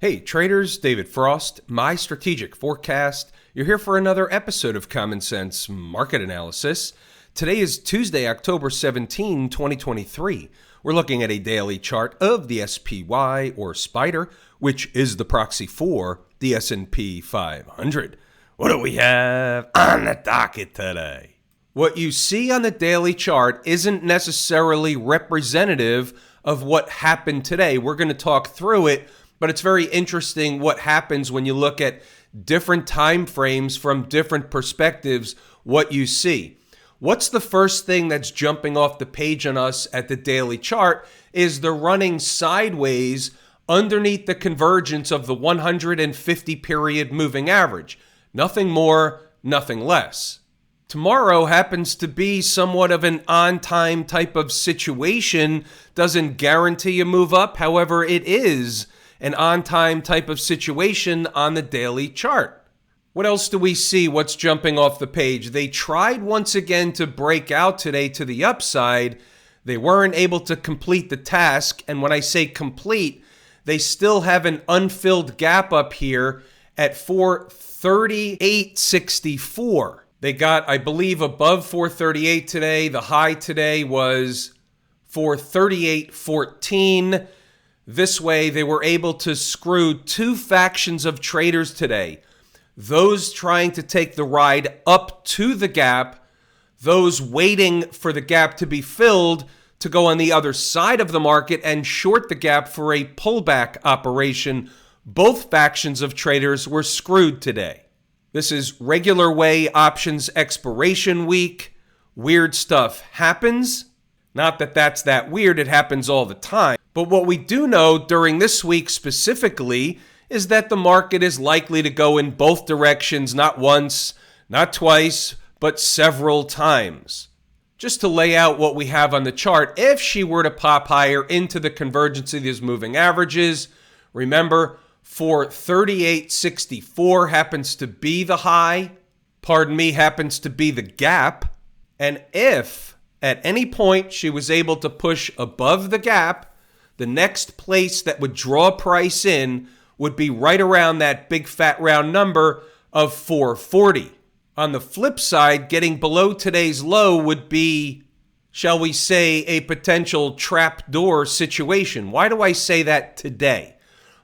Hey traders, David Frost, my strategic forecast. You're here for another episode of Common Sense Market Analysis. Today is Tuesday, October 17, 2023. We're looking at a daily chart of the SPY or Spider, which is the proxy for the S&P 500. What do we have on the docket today? What you see on the daily chart isn't necessarily representative of what happened today. We're going to talk through it, but it's very interesting what happens when you look at different time frames from different perspectives, what you see. What's the first thing that's jumping off the page on us at the daily chart is the running sideways underneath the convergence of the 150 period moving average. Nothing more, nothing less. Tomorrow happens to be somewhat of an on-time type of situation. Doesn't guarantee a move up. However, it is an on-time type of situation on the daily chart. What else do we see? What's jumping off the page? They tried once again to break out today to the upside. They weren't able to complete the task. And when I say complete, they still have an unfilled gap up here at 438.64. They got, I believe, above 438 today. The high today was 438.14. This way, they were able to screw two factions of traders today. Those trying to take the ride up to the gap, those waiting for the gap to be filled to go on the other side of the market and short the gap for a pullback operation. Both factions of traders were screwed today. This is regular way options expiration week. Weird stuff happens. Not that that's that weird, it happens all the time. But what we do know during this week specifically is that the market is likely to go in both directions, not once, not twice, but several times. Just to lay out what we have on the chart, if she were to pop higher into the convergence of these moving averages, remember 438.64 happens to be the high, happens to be the gap. And if at any point she was able to push above the gap, the next place that would draw price in would be right around that big fat round number of 440. On the flip side, getting below today's low would be, shall we say, a potential trapdoor situation. Why do I say that today?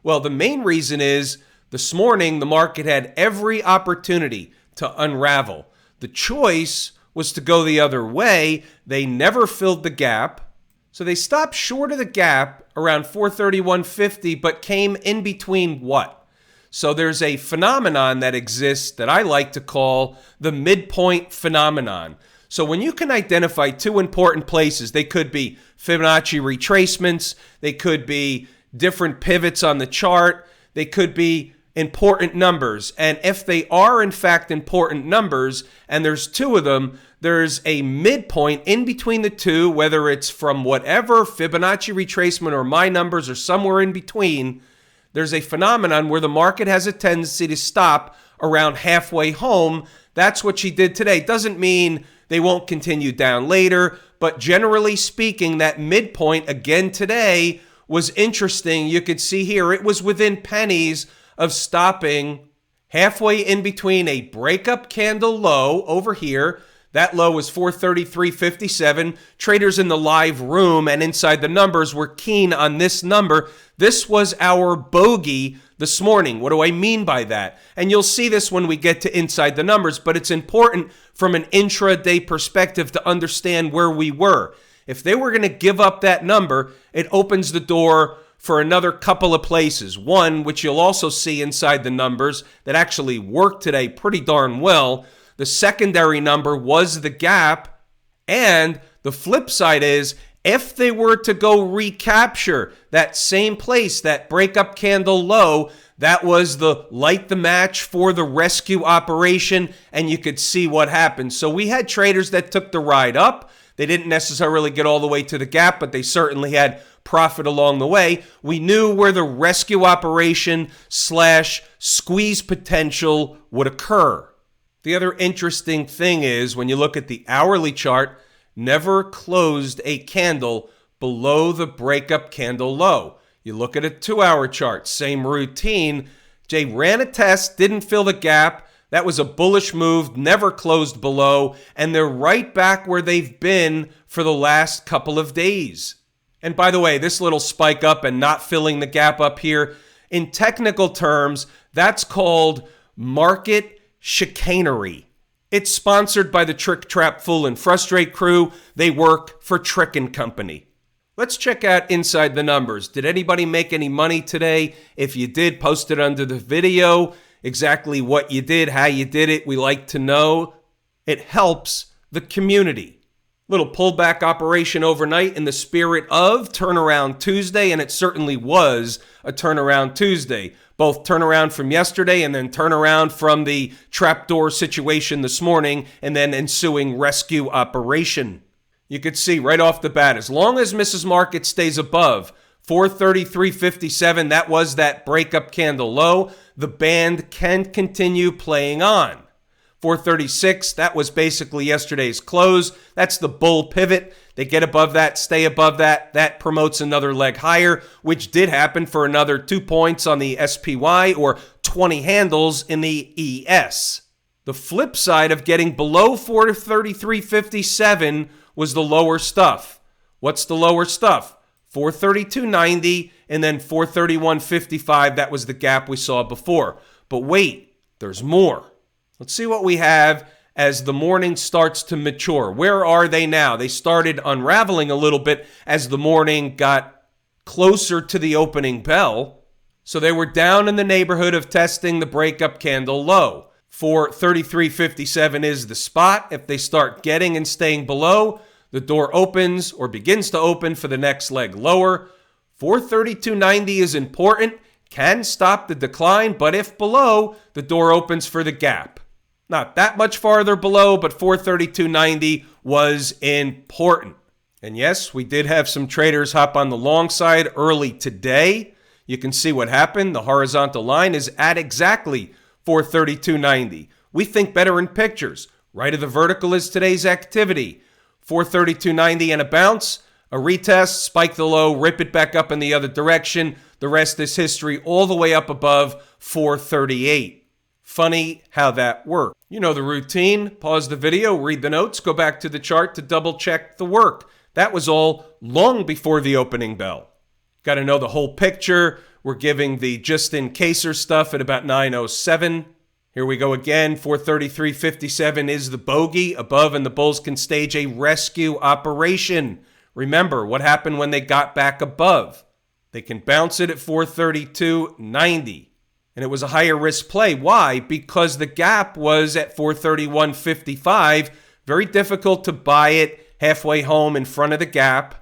Well, the main reason is this morning the market had every opportunity to unravel. The choice was to go the other way. They never filled the gap. So they stopped short of the gap around 431.50, but came in between what? So there's a phenomenon that exists that I like to call the midpoint phenomenon. So when you can identify two important places, they could be Fibonacci retracements, they could be different pivots on the chart, they could be important numbers. And if they are in fact important numbers, and there's two of them, there's a midpoint in between the two, whether it's from whatever Fibonacci retracement or my numbers or somewhere in between. There's a phenomenon where the market has a tendency to stop around halfway home. That's what she did today. Doesn't mean they won't continue down later, but generally speaking, that midpoint again today was interesting. You could see here it was within pennies of stopping halfway in between a breakup candle low over here. That low was 433.57. Traders in the live room and inside the numbers were keen on this number. This was our bogey this morning. What do I mean by that? And you'll see this when we get to inside the numbers, but it's important from an intraday perspective to understand where we were. If they were going to give up that number, it opens the door for another couple of places. One, which you'll also see inside the numbers, that actually worked today pretty darn well. The secondary number was the gap. And the flip side is, if they were to go recapture that same place, that breakup candle low, that was the light the match for the rescue operation, and you could see what happened. So we had traders that took the ride up. They didn't necessarily get all the way to the gap, but they certainly had profit along the way. We knew where the rescue operation / squeeze potential would occur. The other interesting thing is when you look at the hourly chart, never closed a candle below the breakup candle low. You look at a 2-hour chart, same routine. Jay ran a test, didn't fill the gap. That was a bullish move, never closed below, and they're right back where they've been for the last couple of days. And by the way, this little spike up and not filling the gap up here, in technical terms, that's called market chicanery. It's sponsored by the Trick, Trap, Fool, and Frustrate crew. They work for Trick & Company. Let's check out inside the numbers. Did anybody make any money today? If you did, post it under the video. Exactly what you did, how you did it, we like to know. It helps the community. Little pullback operation overnight in the spirit of Turnaround Tuesday, and it certainly was a Turnaround Tuesday. Both turnaround from yesterday and then turnaround from the trapdoor situation this morning and then ensuing rescue operation. You could see right off the bat, as long as Mrs. Market stays above 433.57, that was that breakup candle low, the band can continue playing on. 436, that was basically yesterday's close. That's the bull pivot. They get above that, stay above that. That promotes another leg higher, which did happen for another 2 points on the SPY or 20 handles in the ES. The flip side of getting below 433.57 was the lower stuff. What's the lower stuff? 432.90 and then 431.55. That was the gap we saw before. But wait, there's more. Let's see what we have as the morning starts to mature. Where are they now? They started unraveling a little bit as the morning got closer to the opening bell. So they were down in the neighborhood of testing the breakup candle low. 433.57 is the spot. If they start getting and staying below, the door opens or begins to open for the next leg lower. 432.90 is important, can stop the decline, but if below, the door opens for the gap. Not that much farther below, but 432.90 was important. And yes, we did have some traders hop on the long side early today. You can see what happened. The horizontal line is at exactly 432.90. We think better in pictures. Right of the vertical is today's activity. 432.90 and a bounce, a retest, spike the low, rip it back up in the other direction. The rest is history all the way up above 438. Funny how that worked. You know the routine. Pause the video, read the notes, go back to the chart to double check the work. That was all long before the opening bell. Got to know the whole picture. We're giving the just-in-caser stuff at about 9:07. Here we go again. 433.57 is the bogey above, and the bulls can stage a rescue operation. Remember, what happened when they got back above? They can bounce it at 432.90. And it was a higher risk play. Why? Because the gap was at 431.55. Very difficult to buy it halfway home in front of the gap.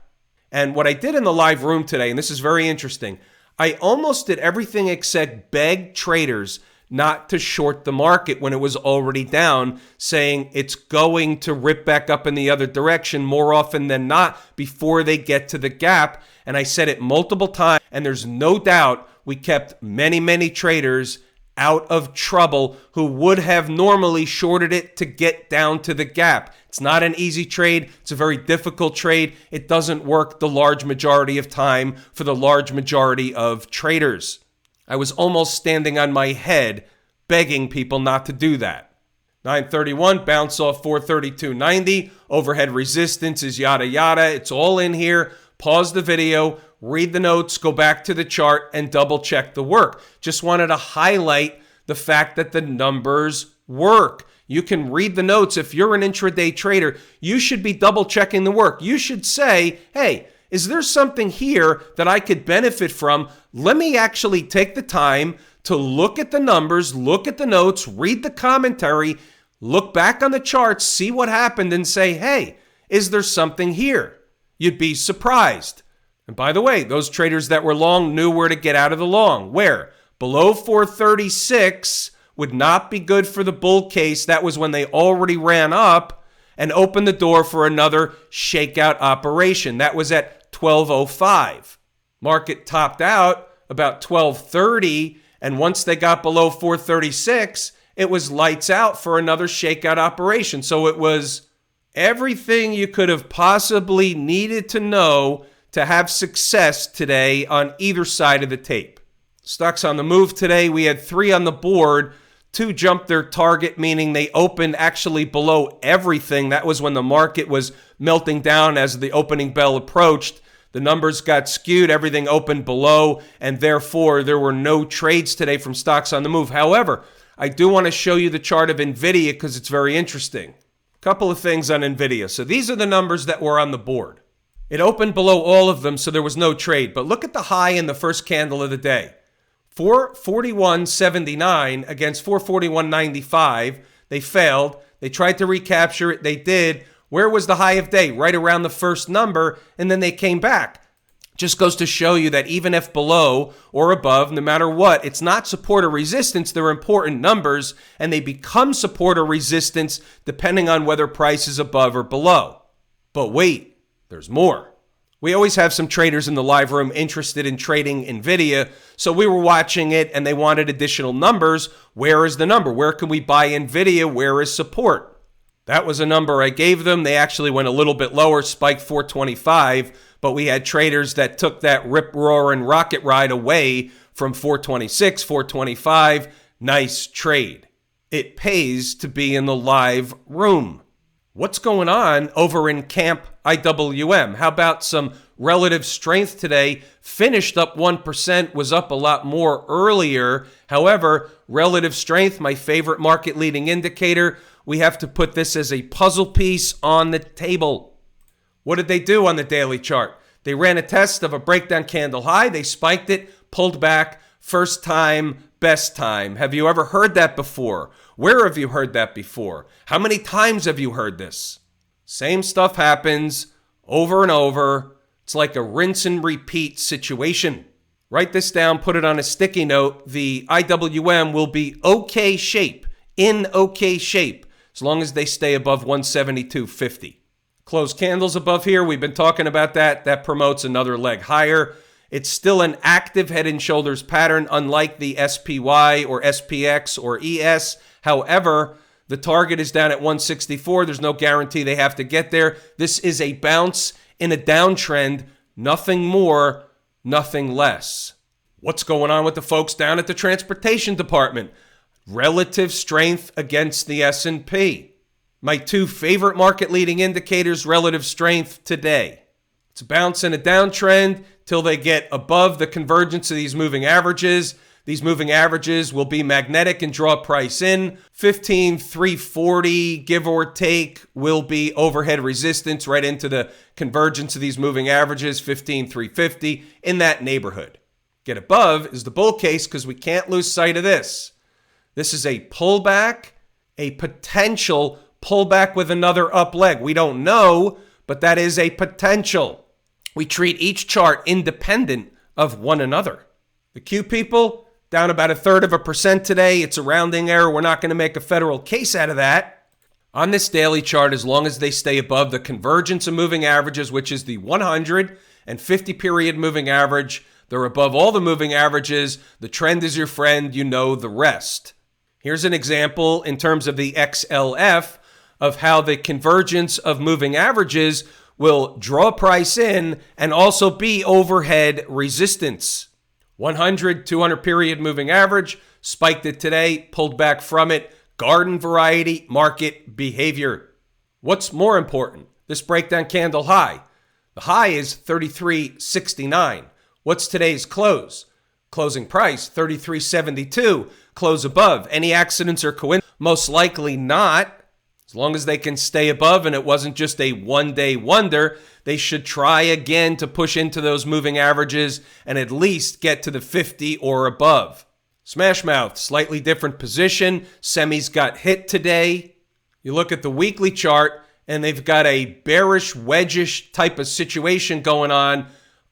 And what I did in the live room today, and this is very interesting, I almost did everything except beg traders not to short the market when it was already down, saying it's going to rip back up in the other direction more often than not before they get to the gap. And I said it multiple times, and there's no doubt we kept many, many traders out of trouble who would have normally shorted it to get down to the gap. It's not an easy trade. It's a very difficult trade. It doesn't work the large majority of time for the large majority of traders. I was almost standing on my head begging people not to do that. 931, bounce off 432.90. Overhead resistance is yada yada. It's all in here. Pause the video, read the notes, go back to the chart, and double check the work. Just wanted to highlight the fact that the numbers work. You can read the notes. If you're an intraday trader, you should be double checking the work. You should say, hey, is there something here that I could benefit from? Let me actually take the time to look at the numbers, look at the notes, read the commentary, look back on the charts, see what happened, and say, hey, is there something here? You'd be surprised. And by the way, those traders that were long knew where to get out of the long. Where? Below 436 would not be good for the bull case. That was when they already ran up and opened the door for another shakeout operation. That was at 12:05. Market topped out about 12:30, and once they got below 436, it was lights out for another shakeout operation. So it was everything you could have possibly needed to know to have success today on either side of the tape. Stocks on the move today, we had 3 on the board. 2 jumped their target, meaning they opened actually below everything. That was when the market was melting down as the opening bell approached. The numbers got skewed, everything opened below, and therefore there were no trades today from stocks on the move. However, I do want to show you the chart of NVIDIA because it's very interesting. A couple of things on NVIDIA. So these are the numbers that were on the board. It opened below all of them, so there was no trade. But look at the high in the first candle of the day. 441.79 against 441.95. They failed. They tried to recapture it. They did. Where was the high of day? Right around the first number, and then they came back. Just goes to show you that even if below or above, no matter what, it's not support or resistance. They're important numbers, and they become support or resistance depending on whether price is above or below. But wait, there's more. We always have some traders in the live room interested in trading NVIDIA, so we were watching it and they wanted additional numbers. Where is the number? Where can we buy NVIDIA? Where is support? That was a number I gave them. They actually went a little bit lower, spiked 425, but we had traders that took that rip-roaring rocket ride away from 426, 425. Nice trade. It pays to be in the live room. What's going on over in Camp IWM? How about some relative strength today? Finished up 1%, was up a lot more earlier. However, relative strength, my favorite market leading indicator, we have to put this as a puzzle piece on the table. What did they do on the daily chart? They ran a test of a breakdown candle high. They spiked it, pulled back, first time, best time. Have you ever heard that before? Where have you heard that before? How many times have you heard this? Same stuff happens over and over. It's like a rinse and repeat situation. Write this down, put it on a sticky note. The IWM will be okay shape, in okay shape, as long as they stay above 172.50. Closed candles above here. We've been talking about that. That promotes another leg higher. It's still an active head and shoulders pattern, unlike the SPY or SPX or ES. However, the target is down at 164. There's no guarantee they have to get there. This is a bounce in a downtrend. Nothing more, nothing less. What's going on with the folks down at the transportation department? Relative strength against the S&P. My 2 favorite market leading indicators, relative strength today. It's a bounce in a downtrend till they get above the convergence of these moving averages. These moving averages will be magnetic and draw price in. 15,340, give or take, will be overhead resistance right into the convergence of these moving averages, 15,350, in that neighborhood. Get above is the bull case because we can't lose sight of this. This is a pullback, a potential pullback with another up leg. We don't know, but that is a potential. We treat each chart independent of one another. The Q people, down about 1/3% today. It's a rounding error. We're not going to make a federal case out of that. On this daily chart, as long as they stay above the convergence of moving averages, which is the 150 period moving average, they're above all the moving averages. The trend is your friend. You know the rest. Here's an example in terms of the XLF of how the convergence of moving averages will draw price in and also be overhead resistance. 100, 200 period moving average, spiked it today, pulled back from it. Garden variety market behavior. What's more important? This breakdown candle high. The high is 33.69. What's today's close? Closing price, 33.72. Close above. Any accidents or coincidences? Most likely not. As long as they can stay above and it wasn't just a one-day wonder, they should try again to push into those moving averages and at least get to the 50 or above. Smash mouth, slightly different position. Semis got hit today. You look at the weekly chart and they've got a bearish, wedgish type of situation going on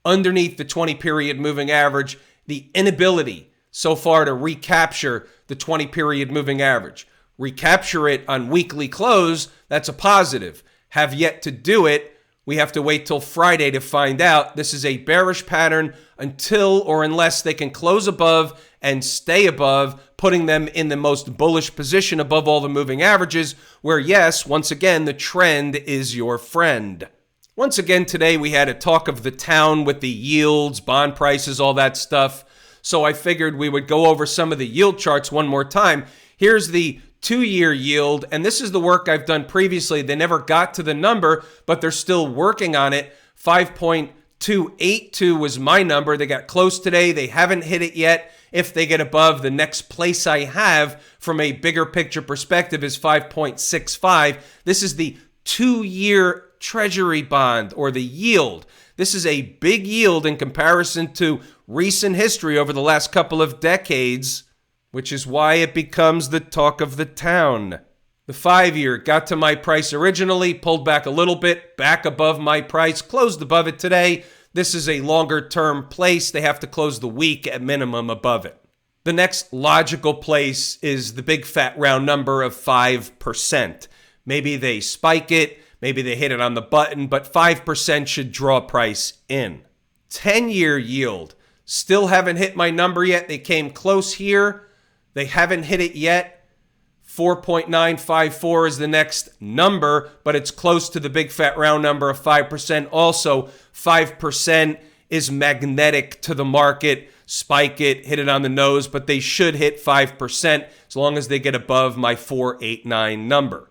underneath the 20-period moving average. The inability so far to recapture the 20-period moving average. Recapture it on weekly close, that's a positive. Have yet to do it. We have to wait till Friday to find out. This is a bearish pattern until or unless they can close above and stay above, putting them in the most bullish position above all the moving averages, where yes, once again, the trend is your friend. Once again today we had a talk of the town with the yields, bond prices, all that stuff. So I figured we would go over some of the yield charts one more time. Here's the 2-year yield, and this is the work I've done previously. They never got to the number, but they're still working on it. 5.282 was my number. They got close today. They haven't hit it yet. If they get above, the next place I have from a bigger picture perspective is 5.65. This is the 2-year Treasury bond, or the yield. This is a big yield in comparison to recent history over the last couple of decades, which is why it becomes the talk of the town. The 5-year got to my price originally, pulled back a little bit, back above my price, closed above it today. This is a longer term place. They have to close the week at minimum above it. The next logical place is the big fat round number of 5%. Maybe they spike it, maybe they hit it on the button, but 5% should draw price in. 10-year yield. Still haven't hit my number yet. They came close here. They haven't hit it yet. 4.954 is the next number, but it's close to the big fat round number of 5%. Also, 5% is magnetic to the market. Spike it, hit it on the nose, but they should hit 5% as long as they get above my 489 number.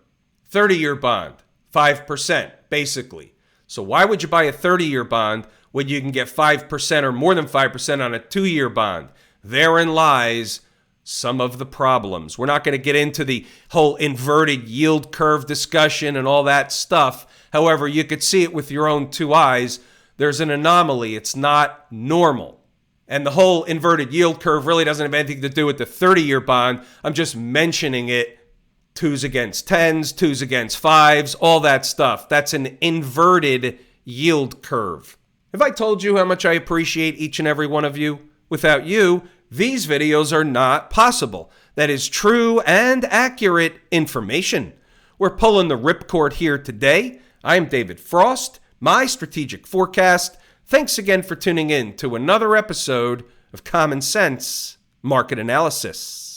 30-year bond, 5%, basically. So why would you buy a 30-year bond when you can get 5% or more than 5% on a 2-year bond? Therein lies some of the problems. We're not going to get into the whole inverted yield curve discussion and all that stuff. However, you could see it with your own 2 eyes. There's an anomaly. It's not normal. And the whole inverted yield curve really doesn't have anything to do with the 30-year bond. I'm just mentioning it. 2s against 10s, 2s against 5s, all that stuff. That's an inverted yield curve. Have I told you how much I appreciate each and every one of you? Without you, these videos are not possible. That is true and accurate information. We're pulling the ripcord here today. I'm David Frost, my strategic forecast. Thanks again for tuning in to another episode of Common Sense Market Analysis.